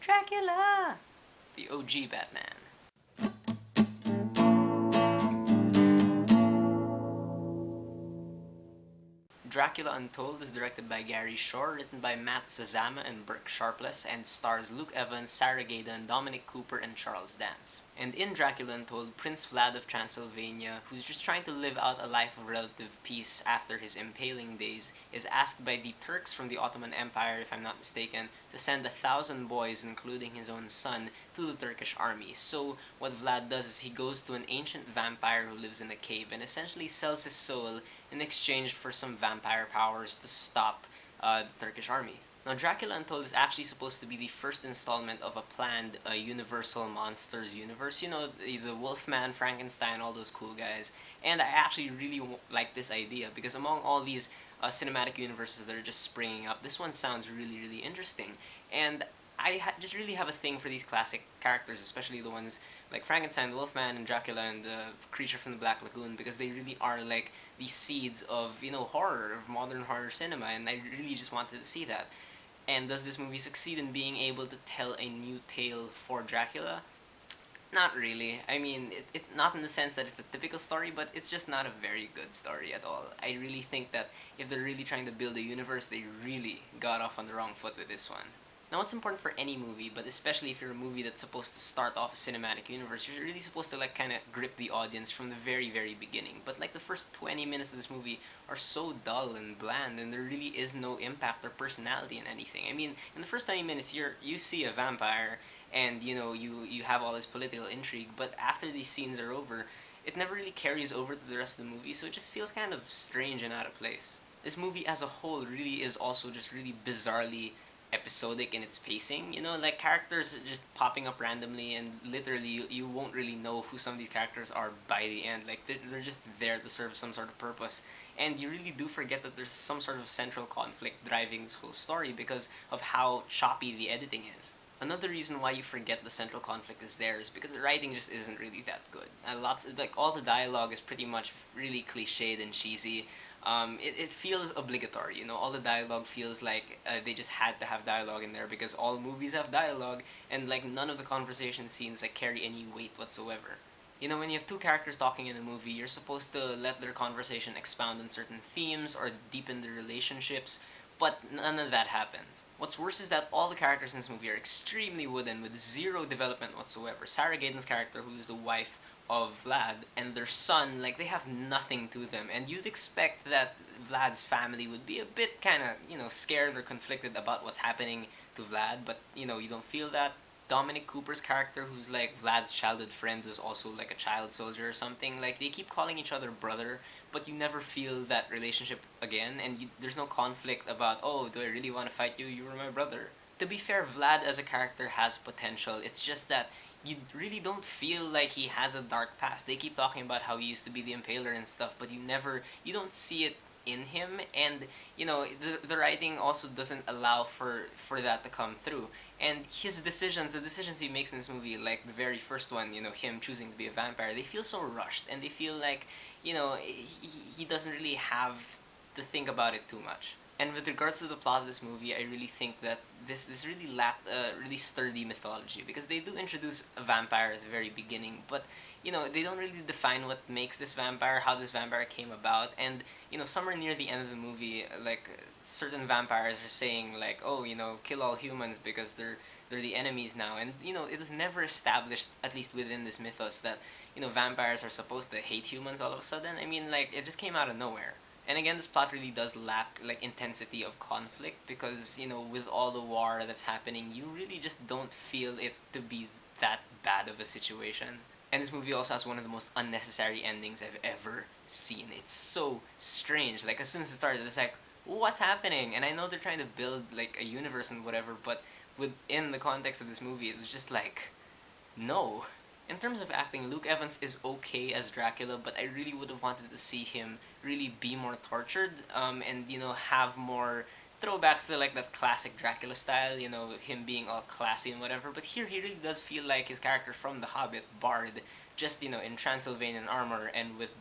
Dracula! The OG Batman. Dracula Untold is directed by Gary Shore, written by Matt Sazama and Burke Sharpless, and stars Luke Evans, Sarah Gaydon, Dominic Cooper, and Charles Dance. And in Dracula Untold, Prince Vlad of Transylvania, who's just trying to live out a life of relative peace after his impaling days, is asked by the Turks from the Ottoman Empire, if I'm not mistaken, to send 1,000 boys, including his own son, to the Turkish army. So what Vlad does is he goes to an ancient vampire who lives in a cave and essentially sells his soul in exchange for some vampire powers to stop the Turkish army. Now, Dracula Untold is actually supposed to be the first installment of a planned Universal Monsters universe. You know, the Wolfman, Frankenstein, all those cool guys. And I actually really like this idea because among all these cinematic universes that are just springing up, this one sounds really, really interesting. And just really have a thing for these classic characters, especially the ones like Frankenstein, the Wolfman, and Dracula, and the creature from the Black Lagoon, because they really are like the seeds of horror, of modern horror cinema, and I really just wanted to see that. And does this movie succeed in being able to tell a new tale for Dracula? Not really. I mean, not in the sense that it's the typical story, but it's just not a very good story at all. I really think that if they're really trying to build a universe, they really got off on the wrong foot with this one. Now, what's important for any movie, but especially if you're a movie that's supposed to start off a cinematic universe, you're really supposed to like kind of grip the audience from the very, very beginning. But like the first 20 minutes of this movie are so dull and bland, and there really is no impact or personality in anything. I mean, in the first 20 minutes, you see a vampire, and you have all this political intrigue. But after these scenes are over, it never really carries over to the rest of the movie, so it just feels kind of strange and out of place. This movie as a whole really is also just really bizarrely episodic in its pacing. Like characters just popping up randomly, and literally you won't really know who some of these characters are by the end. Like they're just there to serve some sort of purpose, and you really do forget that there's some sort of central conflict driving this whole story because of how choppy the editing is. Another reason why you forget the central conflict is there is because the writing just isn't really that good. Lots like all the dialogue is pretty much really cliched and cheesy. It feels obligatory. All the dialogue feels like they just had to have dialogue in there because all movies have dialogue, and like none of the conversation scenes like carry any weight whatsoever. When you have two characters talking in a movie, you're supposed to let their conversation expound on certain themes or deepen their relationships, but none of that happens. What's worse is that all the characters in this movie are extremely wooden with zero development whatsoever. Sarah Gaydon's character, who is the wife of Vlad, and their son, like they have nothing to them. And you'd expect that Vlad's family would be a bit kind of, scared or conflicted about what's happening to Vlad, but you don't feel that. Dominic Cooper's character, who's like Vlad's childhood friend, who's also like a child soldier or something, like they keep calling each other brother, but you never feel that relationship again, and there's no conflict about, oh, do I really want to fight you? You were my brother. To be fair, Vlad as a character has potential. It's just that you really don't feel like he has a dark past. They keep talking about how he used to be the Impaler and stuff, but you don't see it in him, and the writing also doesn't allow for that to come through. And the decisions he makes in this movie, like the very first one, him choosing to be a vampire, they feel so rushed, and they feel like he doesn't really have to think about it too much. And with regards to the plot of this movie, I really think that this really lacked a really sturdy mythology, because they do introduce a vampire at the very beginning, but they don't really define what makes this vampire, how this vampire came about, and somewhere near the end of the movie, like certain vampires are saying like, oh, kill all humans because they're the enemies now, and it was never established, at least within this mythos, that vampires are supposed to hate humans all of a sudden. I mean, like it just came out of nowhere. And again, this plot really does lack like intensity of conflict because with all the war that's happening, you really just don't feel it to be that bad of a situation. And this movie also has one of the most unnecessary endings I've ever seen. It's so strange. Like as soon as it started, it's like, what's happening? And I know they're trying to build like a universe and whatever, but within the context of this movie, it was just like, no. In terms of acting, Luke Evans is okay as Dracula, but I really would have wanted to see him really be more tortured, and have more throwbacks to like that classic Dracula style, him being all classy and whatever. But here he really does feel like his character from The Hobbit, Bard, just in Transylvanian armor and with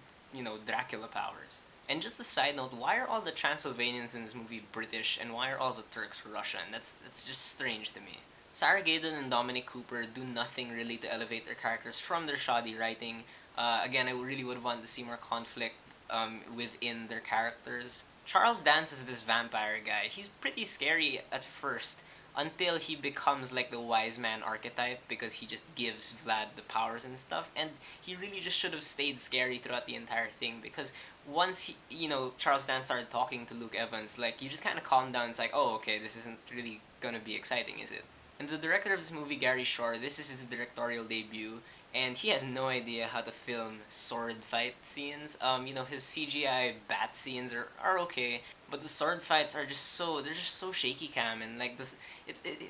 Dracula powers. And just a side note, why are all the Transylvanians in this movie British and why are all the Turks Russian? That's just strange to me. Sarah Gadon and Dominic Cooper do nothing really to elevate their characters from their shoddy writing. Again, I really would want to see more conflict within their characters. Charles Dance is this vampire guy. He's pretty scary at first until he becomes like the wise man archetype because he just gives Vlad the powers and stuff. And he really just should have stayed scary throughout the entire thing because once Charles Dance started talking to Luke Evans, like you just kind of calm down. It's like, oh, okay, this isn't really gonna be exciting, is it? And the director of this movie, Gary Shore, this is his directorial debut, and he has no idea how to film sword fight scenes. His CGI bat scenes are okay, but the sword fights are just they're just so shaky cam, and like this,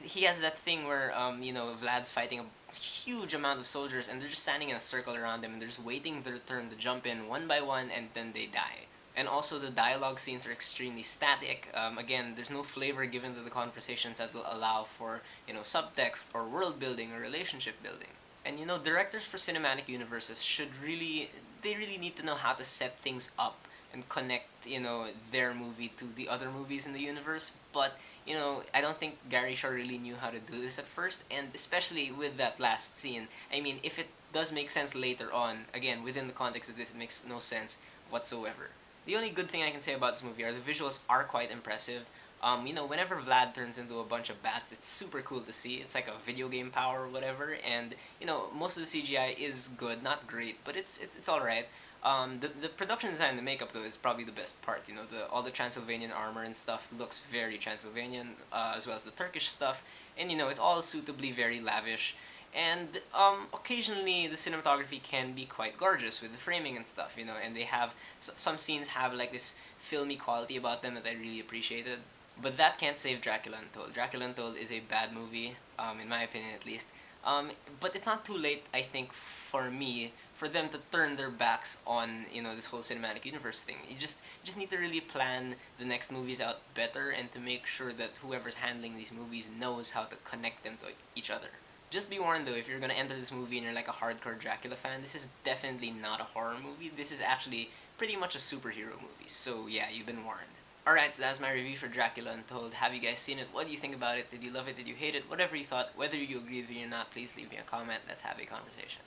he has that thing where Vlad's fighting a huge amount of soldiers, and they're just standing in a circle around him, and they're just waiting their turn to jump in one by one, and then they die. And also the dialogue scenes are extremely static. Again, there's no flavor given to the conversations that will allow for subtext or world building or relationship building. And directors for cinematic universes they really need to know how to set things up and connect their movie to the other movies in the universe. But I don't think Gary Shaw really knew how to do this at first, and especially with that last scene. I mean, if it does make sense later on, again within the context of this, it makes no sense whatsoever. The only good thing I can say about this movie are the visuals are quite impressive. Whenever Vlad turns into a bunch of bats, it's super cool to see. It's like a video game power or whatever, and most of the CGI is good, not great, but it's all right. The production design and the makeup though is probably the best part. All the Transylvanian armor and stuff looks very Transylvanian, as well as the Turkish stuff, and it's all suitably very lavish. And occasionally the cinematography can be quite gorgeous with the framing and stuff, and they have some scenes have like this filmy quality about them that I really appreciated. But that can't save Dracula Untold. Dracula Untold is a bad movie, in my opinion at least. But it's not too late, I think, for me, for them to turn their backs on this whole cinematic universe thing. You just need to really plan the next movies out better and to make sure that whoever's handling these movies knows how to connect them to each other. Just be warned though, if you're gonna enter this movie and you're like a hardcore Dracula fan, this is definitely not a horror movie. This is actually pretty much a superhero movie. So yeah, you've been warned. Alright, so that's my review for Dracula Untold. Have you guys seen it? What do you think about it? Did you love it? Did you hate it? Whatever you thought, whether you agree with me or not, please leave me a comment. Let's have a conversation.